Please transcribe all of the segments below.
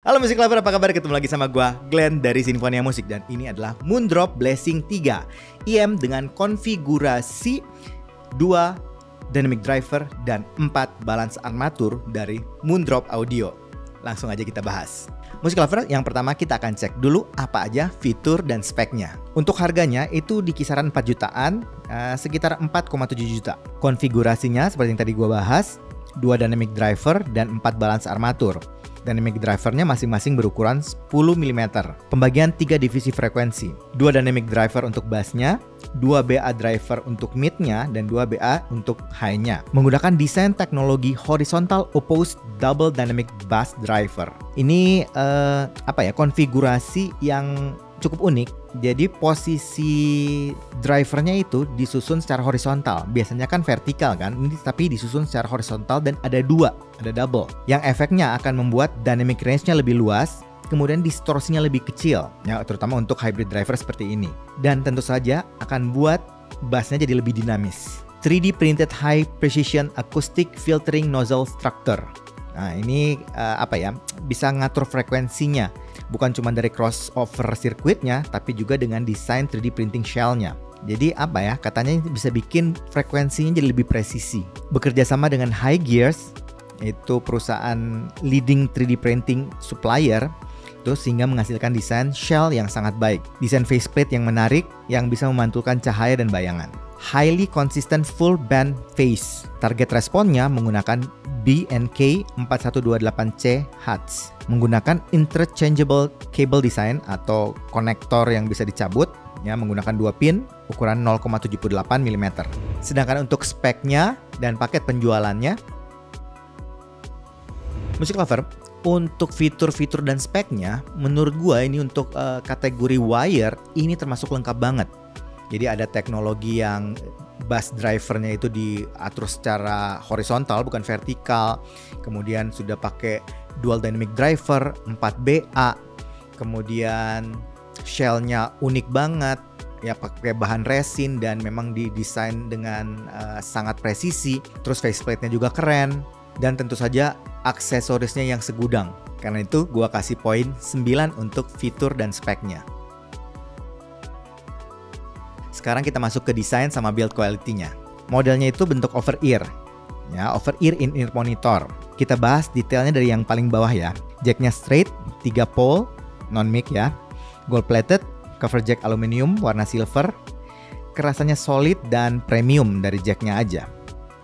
Halo Music Lover, apa kabar? Ketemu lagi sama gua, Glenn dari Sinfonia Musik. Dan ini adalah Moondrop Blessing 3 IM dengan konfigurasi 2 dynamic driver dan 4 balance armatur dari Moondrop Audio. Langsung aja kita bahas. Music Lover, yang pertama kita akan cek dulu apa aja fitur dan speknya. Untuk harganya itu di kisaran 4 jutaan, sekitar 4,7 juta. Konfigurasinya seperti yang tadi gua bahas, 2 dynamic driver dan 4 balance armatur. Dynamic drivernya masing-masing berukuran 10 mm. Pembagian 3 divisi frekuensi. 2 dynamic driver untuk bassnya, 2 BA driver untuk midnya, dan 2 BA untuk high-nya. Menggunakan desain teknologi horizontal opposed double dynamic bass driver. Ini konfigurasi yang cukup unik. Jadi posisi drivernya itu disusun secara horizontal. Biasanya kan vertikal kan, ini tapi disusun secara horizontal dan ada double. Yang efeknya akan membuat dynamic range-nya lebih luas, kemudian distorsinya lebih kecil, ya, terutama untuk hybrid driver seperti ini. Dan tentu saja akan buat bassnya jadi lebih dinamis. 3D printed high precision acoustic filtering nozzle structure. Nah ini bisa ngatur frekuensinya. Bukan cuma dari crossover sirkuitnya, tapi juga dengan desain 3D printing shell-nya. Jadi katanya bisa bikin frekuensinya jadi lebih presisi. Bekerja sama dengan High Gears, itu perusahaan leading 3D printing supplier, itu sehingga menghasilkan desain shell yang sangat baik. Desain faceplate yang menarik, yang bisa memantulkan cahaya dan bayangan. Highly consistent full band phase. Target responnya menggunakan BNK 4128C Hz. Menggunakan interchangeable cable design atau konektor yang bisa dicabut, ya, menggunakan 2 pin ukuran 0,78 mm. Sedangkan untuk speknya dan paket penjualannya, Music Lover, untuk fitur-fitur dan speknya, menurut gua ini untuk kategori wire ini termasuk lengkap banget. Jadi ada teknologi yang bass drivernya itu diatur secara horizontal bukan vertikal. Kemudian sudah pakai dual dynamic driver, 4 BA. Kemudian shell-nya unik banget, ya, pakai bahan resin dan memang didesain dengan sangat presisi. Terus faceplate-nya juga keren, dan tentu saja aksesorisnya yang segudang. Karena itu gua kasih poin 9 untuk fitur dan speknya. Sekarang kita masuk ke desain sama build quality-nya. Modelnya itu bentuk over ear, ya, over ear in ear monitor. Kita bahas detailnya dari yang paling bawah ya. Jacknya straight, 3 pole, non mic ya. Gold plated, cover jack aluminium warna silver. Kerasannya solid dan premium dari jacknya aja.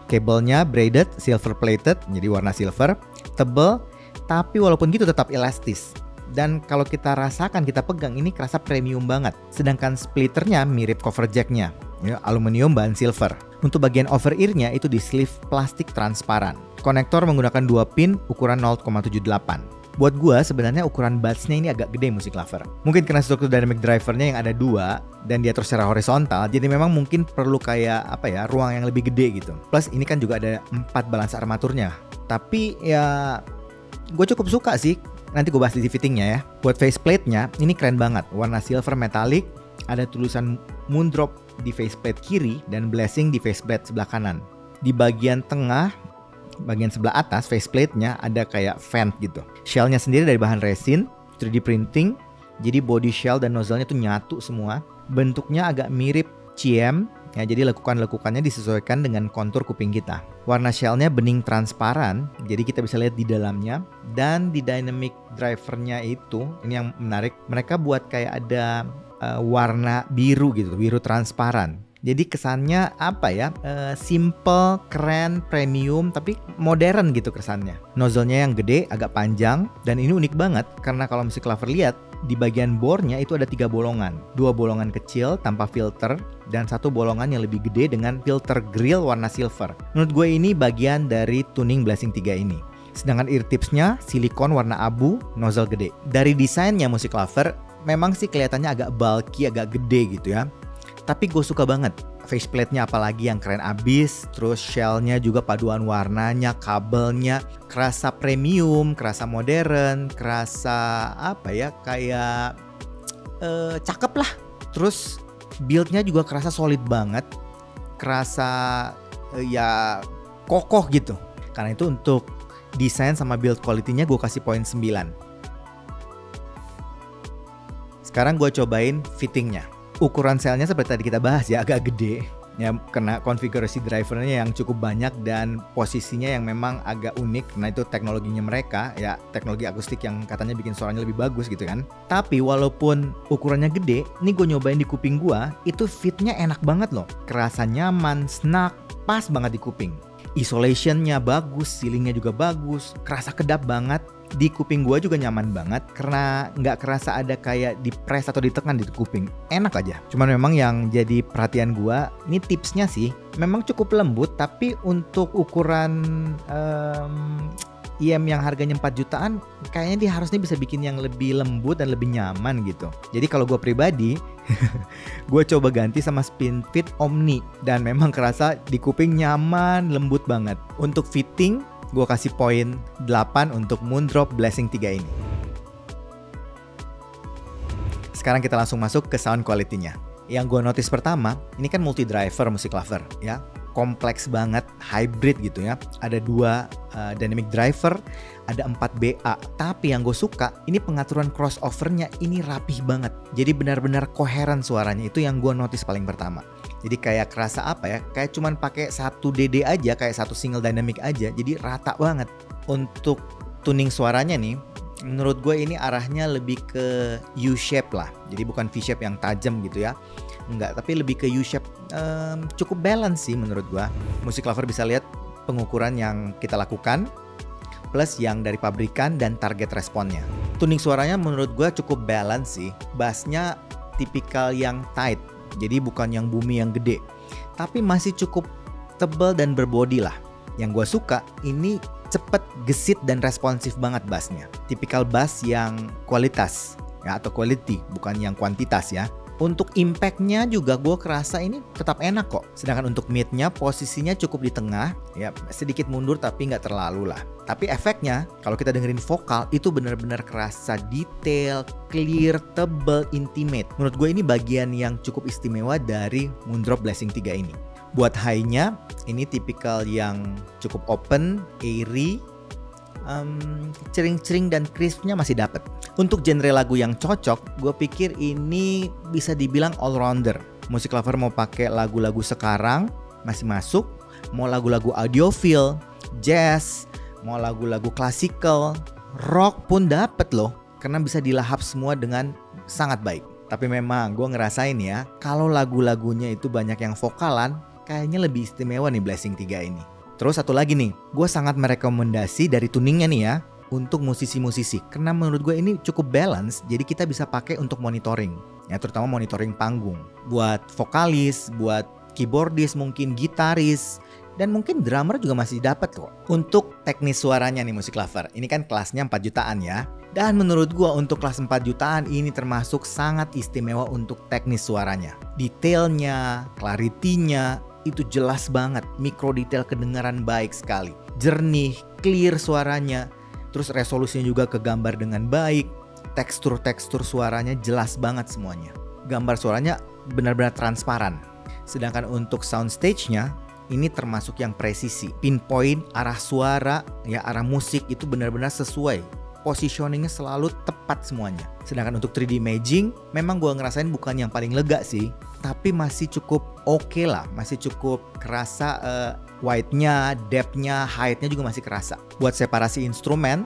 Kabelnya braided, silver plated, jadi warna silver. Tebel, tapi walaupun gitu tetap elastis. Dan kalau kita rasakan, kita pegang, ini kerasa premium banget. Sedangkan splitternya mirip cover jacknya, ya, aluminium bahan silver. Untuk bagian over ear-nya itu di sleeve plastik transparan. Konektor menggunakan 2 pin ukuran 0,78. Buat gua sebenarnya ukuran bassnya ini agak gede, Music Lover. Mungkin karena struktur dynamic drivernya yang ada 2 dan diatur secara horizontal, jadi memang mungkin perlu kayak ruang yang lebih gede gitu. Plus ini kan juga ada 4 balance armaturnya. Tapi ya gue cukup suka sih. Nanti gue bahas di fittingnya ya. Buat faceplate-nya, ini keren banget. Warna silver metallic, ada tulisan Moondrop di faceplate kiri dan Blessing di faceplate sebelah kanan. Di bagian tengah, bagian sebelah atas faceplate-nya ada kayak vent gitu. Shell-nya sendiri dari bahan resin, 3D printing. Jadi body shell dan nozzle-nya tuh nyatu semua. Bentuknya agak mirip CM. Ya, jadi lekukan-lekukannya disesuaikan dengan kontur kuping kita. Warna shell-nya bening transparan, jadi kita bisa lihat di dalamnya. Dan di dynamic driver-nya itu, ini yang menarik, mereka buat kayak ada warna biru gitu, biru transparan. Jadi kesannya simple, keren, premium, tapi modern gitu kesannya. Nozzle-nya yang gede, agak panjang, dan ini unik banget karena kalau Music Lover lihat, di bagian bore-nya itu ada 3 bolongan. 2 bolongan kecil tanpa filter dan 1 bolongan yang lebih gede dengan filter grill warna silver. Menurut gue ini bagian dari tuning Blessing 3 ini. Sedangkan ear tips-nya silikon warna abu, nozzle gede. Dari desainnya Music Lover, memang sih kelihatannya agak bulky, agak gede gitu ya. Tapi gue suka banget faceplate-nya, apalagi yang keren abis. Terus shell-nya juga paduan warnanya, kabelnya kerasa premium, kerasa modern, kerasa kayak cakep lah. Terus build-nya juga kerasa solid banget, kerasa kokoh gitu. Karena itu untuk desain sama build quality-nya gue kasih poin 9. Sekarang gue cobain fittingnya. Ukuran selnya seperti tadi kita bahas ya, agak gede. Ya, kena konfigurasi drivernya yang cukup banyak dan posisinya yang memang agak unik. Nah itu teknologinya mereka ya, teknologi akustik yang katanya bikin suaranya lebih bagus gitu kan. Tapi walaupun ukurannya gede, ini gue nyobain di kuping gue, itu fitnya enak banget loh. Kerasa nyaman, snug, pas banget di kuping. Isolationnya bagus, ceilingnya juga bagus, kerasa kedap banget. Di kuping gue juga nyaman banget karena nggak kerasa ada kayak dipres atau ditekan di kuping. Enak aja. Cuman memang yang jadi perhatian gue, ini tipsnya sih, memang cukup lembut tapi untuk ukuran IM yang harganya 4 jutaan, kayaknya dia harusnya bisa bikin yang lebih lembut dan lebih nyaman gitu. Jadi kalau gue pribadi, gue coba ganti sama Spinfit Omni dan memang kerasa di kuping nyaman, lembut banget. Untuk fitting, gue kasih poin 8 untuk Moondrop Blessing 3 ini. Sekarang kita langsung masuk ke sound quality-nya. Yang gue notice pertama, ini kan multi driver Music Lover ya. Kompleks banget, hybrid gitu ya. Ada 2 dynamic driver, ada 4 BA. Tapi yang gue suka, ini pengaturan crossover-nya ini rapih banget. Jadi benar-benar koheren suaranya, itu yang gue notice paling pertama. Jadi kayak kerasa apa ya, kayak cuman pakai 1 DD aja, kayak 1 single dynamic aja. Jadi rata banget. Untuk tuning suaranya nih, menurut gue ini arahnya lebih ke U-shape lah. Jadi bukan V-shape yang tajam gitu ya. Enggak, tapi lebih ke U-shape. Cukup balance sih menurut gue. Music Lover bisa lihat pengukuran yang kita lakukan plus yang dari pabrikan dan target responnya. Tuning suaranya menurut gue cukup balance sih. Bassnya tipikal yang tight, jadi bukan yang boomy yang gede, tapi masih cukup tebal dan berbody lah. Yang gue suka ini cepet, gesit dan responsif banget bassnya. Tipikal bass yang kualitas ya, atau quality, bukan yang kuantitas ya. Untuk impactnya juga gue kerasa ini tetap enak kok. Sedangkan untuk midnya posisinya cukup di tengah ya, sedikit mundur tapi nggak terlalu lah. Tapi efeknya kalau kita dengerin vokal itu benar-benar kerasa detail, clear, tebel, intimate. Menurut gue ini bagian yang cukup istimewa dari Moondrop Blessing 3 ini. Buat high-nya ini tipikal yang cukup open, airy, cering-cering dan crispnya masih dapet. Untuk genre lagu yang cocok, gue pikir ini bisa dibilang all-rounder. Music Lover mau pakai lagu-lagu sekarang masih masuk, mau lagu-lagu audiophile, jazz, mau lagu-lagu classical, rock pun dapet loh, karena bisa dilahap semua dengan sangat baik. Tapi memang gue ngerasain ya, kalau lagu-lagunya itu banyak yang vokalan, kayaknya lebih istimewa nih Blessing 3 ini. Terus satu lagi nih, gue sangat merekomendasi dari tuningnya nih ya, untuk musisi-musisi. Karena menurut gue ini cukup balance, jadi kita bisa pakai untuk monitoring. Ya, terutama monitoring panggung. Buat vokalis, buat keyboardis, mungkin gitaris, dan mungkin drummer juga masih dapat kok. Untuk teknis suaranya nih Music Lover, ini kan kelasnya 4 jutaan ya. Dan menurut gue untuk kelas 4 jutaan ini termasuk sangat istimewa untuk teknis suaranya. Detailnya, clarity-nya, itu jelas banget, mikro detail kedengaran baik sekali, jernih, clear suaranya, terus resolusinya juga kegambar dengan baik, tekstur-tekstur suaranya jelas banget semuanya, gambar suaranya benar-benar transparan. Sedangkan untuk soundstage-nya ini termasuk yang presisi, pinpoint arah suara, ya arah musik itu benar-benar sesuai, positioningnya selalu tepat semuanya. Sedangkan untuk 3D imaging, memang gue ngerasain bukan yang paling lega sih, tapi masih cukup oke lah, masih cukup kerasa wide-nya, depth-nya, height-nya juga masih kerasa. Buat separasi instrumen,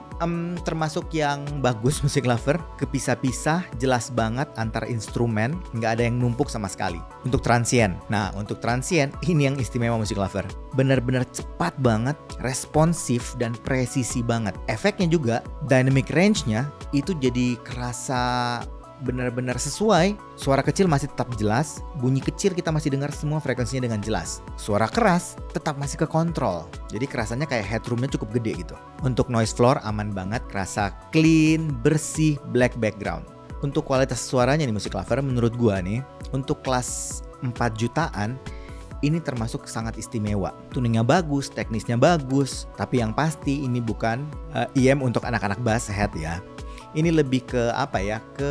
termasuk yang bagus Music Lover, kepisah-pisah, jelas banget antar instrumen, nggak ada yang numpuk sama sekali. Untuk transient, nah untuk transient ini yang istimewa Music Lover, benar-benar cepat banget, responsif dan presisi banget. Efeknya juga, dynamic range-nya itu jadi kerasa benar-benar sesuai. Suara kecil masih tetap jelas, bunyi kecil kita masih dengar semua frekuensinya dengan jelas. Suara keras tetap masih kekontrol, jadi kerasanya kayak headroomnya cukup gede gitu. Untuk noise floor aman banget, kerasa clean, bersih, black background. Untuk kualitas suaranya nih Music Lover, menurut gua nih, untuk kelas 4 jutaan ini termasuk sangat istimewa. Tuningnya bagus, teknisnya bagus, tapi yang pasti ini bukan IM untuk anak-anak bass head ya. Ini lebih ke apa ya, ke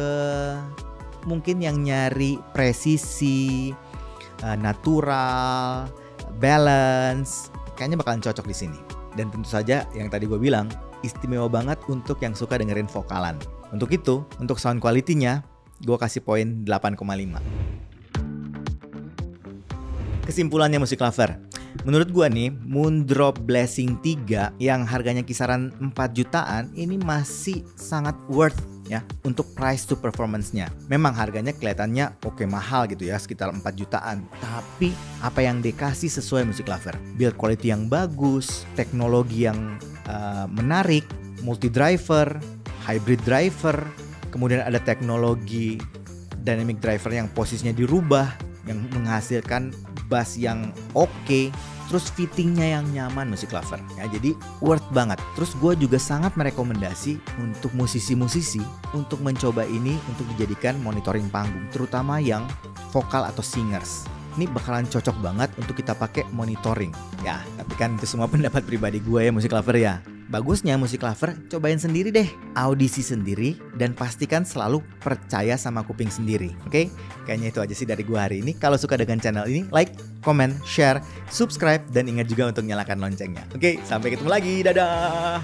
mungkin yang nyari presisi, natural, balance, kayaknya bakalan cocok di sini. Dan tentu saja yang tadi gue bilang, istimewa banget untuk yang suka dengerin vokalan. Untuk itu, untuk sound quality-nya, gue kasih poin 8,5. Kesimpulannya musik lover, menurut gua nih, Moondrop Blessing 3 yang harganya kisaran 4 jutaan ini masih sangat worth ya untuk price to performance-nya. Memang harganya kelihatannya oke mahal gitu ya, sekitar 4 jutaan. Tapi apa yang dikasih sesuai musik lover? Build quality yang bagus, teknologi yang menarik, multi driver, hybrid driver, kemudian ada teknologi dynamic driver yang posisinya dirubah, yang menghasilkan bass yang oke, terus fittingnya yang nyaman musik lover ya, jadi worth banget. Terus gue juga sangat merekomendasi untuk musisi-musisi untuk mencoba ini untuk dijadikan monitoring panggung, terutama yang vokal atau singers. Ini bakalan cocok banget untuk kita pakai monitoring ya, tapi kan itu semua pendapat pribadi gue ya musik lover ya. Bagusnya musik lover cobain sendiri deh, audisi sendiri, dan pastikan selalu percaya sama kuping sendiri. Oke? Kayaknya itu aja sih dari gua hari ini. Kalau suka dengan channel ini, like, comment, share, subscribe, dan ingat juga untuk nyalakan loncengnya. Oke, sampai ketemu lagi. Dadah!